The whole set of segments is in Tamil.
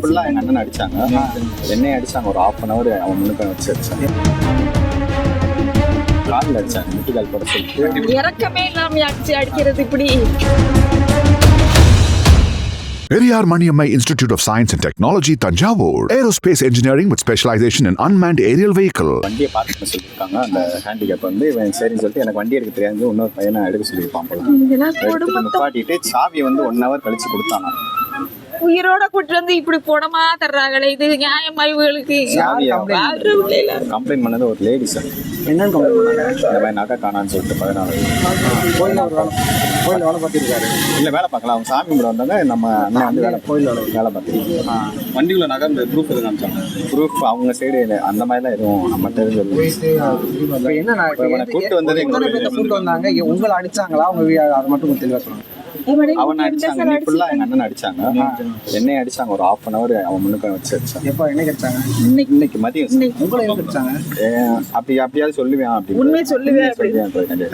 ஃபுல்லா எங்க அண்ணன் அடிச்சாங்க. என்னைய அடிச்சாங்க ஒரு 1/2 hour. அவன் முன்னுக்கு வச்சு அடிச்சாங்க. காலில் அடிச்சாங்க, முட்டிக்கால் போட சொல்லிட்டு. இறக்கமே இல்லாம அடிக்கிறது இப்படி. Periyar Maniammai Institute of Science and Technology, Tanjavur. Aerospace Engineering with specialization in unmanned aerial vehicle. வண்டியை பார்க் பண்ண சொல்லியிருக்காங்க. அந்த ஹேண்டிகேப் வந்து இவன் சரின்னு சொல்லிட்டு எனக்கு வண்டி எடுக்க தெரியாது, இன்னொரு பையனை எடுக்க சொல்லியிருப்பான் போல. எடுத்துட்டு நிப்பாட்டிட்டு சாவியை வந்து 1 hour கழிச்சு கொடுத்தானா. உயிரோட கூட்டு வந்து இப்படி போடமா தர்றாங்களே, இது நியாயமா இவங்களுக்கு? கம்ப்ளைண்ட் பண்ணது ஒரு லேடி சார். என்ன கம்ப்ளைண்ட் பண்ணாங்க? இந்த மாதிரி நகை காணான்னு சொல்லிட்டு 14 கோயிலில் வேலை பார்த்துருக்காரு. இல்லை வேலை பார்க்கலாம். அவங்க சாமி கும்பிட வந்தாங்க. நம்ம அண்ணன் வந்து வேலை பார்த்துருக்காங்க. வண்டிக்குள்ள நகை ப்ரூஃப் எதுவும் காமிச்சாங்க? ப்ரூஃப் அவங்க சைடு அந்த மாதிரிலாம் எதுவும் நம்ம தெரிஞ்சது. என்ன கூப்பிட்டு வந்தது கூப்பிட்டு வந்தாங்க, உங்களை அடிச்சாங்களா? அவங்க அதை மட்டும் தெளிவாக சொல்லுவாங்க. அவனை அடிச்சாங்க, நீ ஃபுல்லா எங்க அண்ணன் அடிச்சாங்க. என்னைய அடிச்சாங்க ஒரு 1/2 hour. அவன் முன்னுக்கு வச்சு அடிச்சாங்க. எப்போ என்ன கிடைச்சாங்க? இன்னைக்கு மதியம். உங்களை என்ன கிடைச்சாங்க? அப்படியாவது சொல்லுவேன். அப்படி உண்மையை சொல்லுவேன்.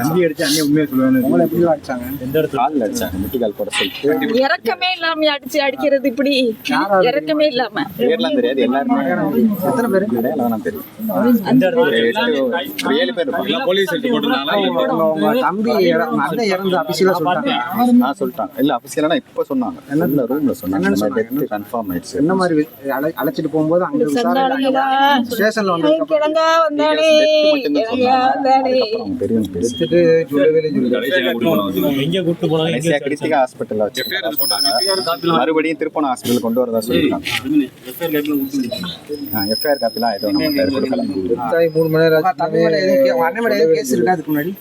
தம்பி அடிச்சு அண்ணன் உண்மையை சொல்லுவாங்க. உங்களை எப்படி அடிச்சாங்க? காலில் அடிச்சாங்க, முட்டிக்கால் போட சொல்லிட்டு. இறக்கமே இல்லாம அடிக்கிறது இப்படி. இறக்கமே இல்லாம. பேர்லாம் தெரியாது. எல்லாருமே எத்தனை பேர்? எல்லாம் தெரியும். 7 பேர் இருப்பாங்க. போலீஸ் உங்க தம்பி அண்ணன் இறந்து அபிஷியலா சொல்லிட்டாங்க. சொல்லிட்டாங்க. இல்ல அபிஷியலா இப்ப சொன்னாங்க. என்ன ரூம்ல சொன்னாங்க. டெத் கன்ஃபார்ம் ஆயிடுச்சு. என்ன மாதிரி அழைச்சிட்டு போகும்போது அங்க ஸ்டேஷன்ல வந்து கிருத்திகா ஹாஸ்பிட்டல்ல வச்சு மறுபடியும் திருப்பணம் ஹாஸ்பிட்டல் கொண்டு வரதா சொல்லிருக்காங்க. எஃப்ஐஆர் காப்பிலாம் எதுவும் கொடுக்கல. 3 மணி நேரம் அண்ணன் மேல கேஸ் இருக்கா? அதுக்கு முன்னாடி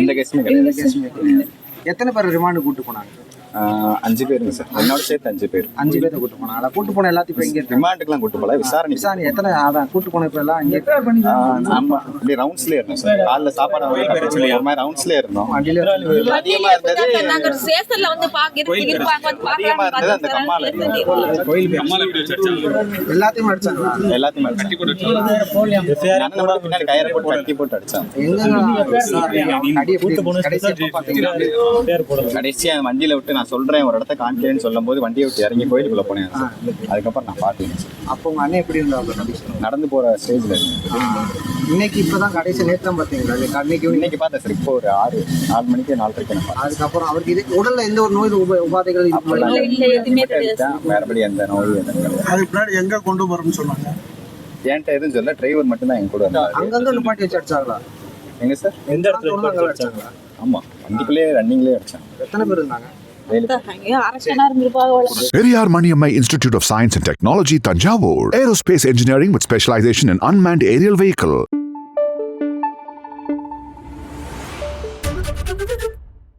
எந்த கேஸுமே கிடையாது. எத்தனை பேர் ரிமாண்ட் கூட்டு போனாங்க? 5 பேருங்க சார். என்னோட சேர்த்து 5 பேர். 5 பேரை கூட்டு போனாங்க. அதை கூட்டு போன எல்லாத்தையும் இங்கே ரிமாண்டுக்குலாம் கூட்டு போல, விசாரணை. எத்தனை அதான் கூட்டு போன இப்ப எல்லாம் இங்கே ஆமா அப்படி ரவுண்ட்ஸ்ல இருந்தோம் சார். காலைல சாப்பாடு ஒரு மாதிரி ரவுண்ட்ஸ்ல இருந்தோம். அதிகமா இருந்தது நாங்க ஸ்டேஷன்ல வந்து அதிகமா இருந்தது அந்த கம்மால எல்லாத்தையும் அடிச்சாங்களா? எல்லாத்தையும் கட்டி போட்டு அடிச்சாங்க. பின்னாடி கயிறை போட்டு கட்டி போட்டு அடிச்சாங்க. கடைசியா வண்டியில விட்டு நான் சொல்றேன் ஒரு இடத்த காமிக்கிறேன்னு சொல்லும் போது வண்டியை விட்டு இறங்கி கோயிலுக்குள்ள போனேன். அதுக்கப்புறம் நான் பார்த்தேன். அப்போ உங்க அண்ணன் எப்படி இருந்தாங்க? நடந்து போற ஸ்டேஜ்ல இன்னைக்கு இப்பதான் கடைசி நேற்று பார்த்தீங்களா? இன்னைக்கு பார்த்தேன் சார். இப்போ ஒரு 6 மணிக்கு 4:30 நான். அதுக்கப்புறம் அவருக்கு இது உடல்ல எந்த ஒரு நோய் உபாதைகள் வேறபடி எந்த நோய் எதுவும் கிடையாது. அதுக்கு முன்னாடி எங்க கொண்டு போறோம்னு சொன்னாங்க? என்கிட்ட எதுவும் சொல்ல, டிரைவர் மட்டும் தான் என் கூட இருந்தாரு. அங்கங்க நிப்பாட்டி வச்சு அடிச்சாங்களா? எங்க சார்? எந்த இடத்துல அடிச்சாங்களா? ஆமா, வண்டிக்குள்ளேயே ரன்னிங்லேயே அடிச்சாங்க. எத்தனை பேர் இருந்தாங்க? Periyar Maniammai Institute of Science and Technology, Tanjavur. Aerospace Engineering with specialization in unmanned aerial vehicle.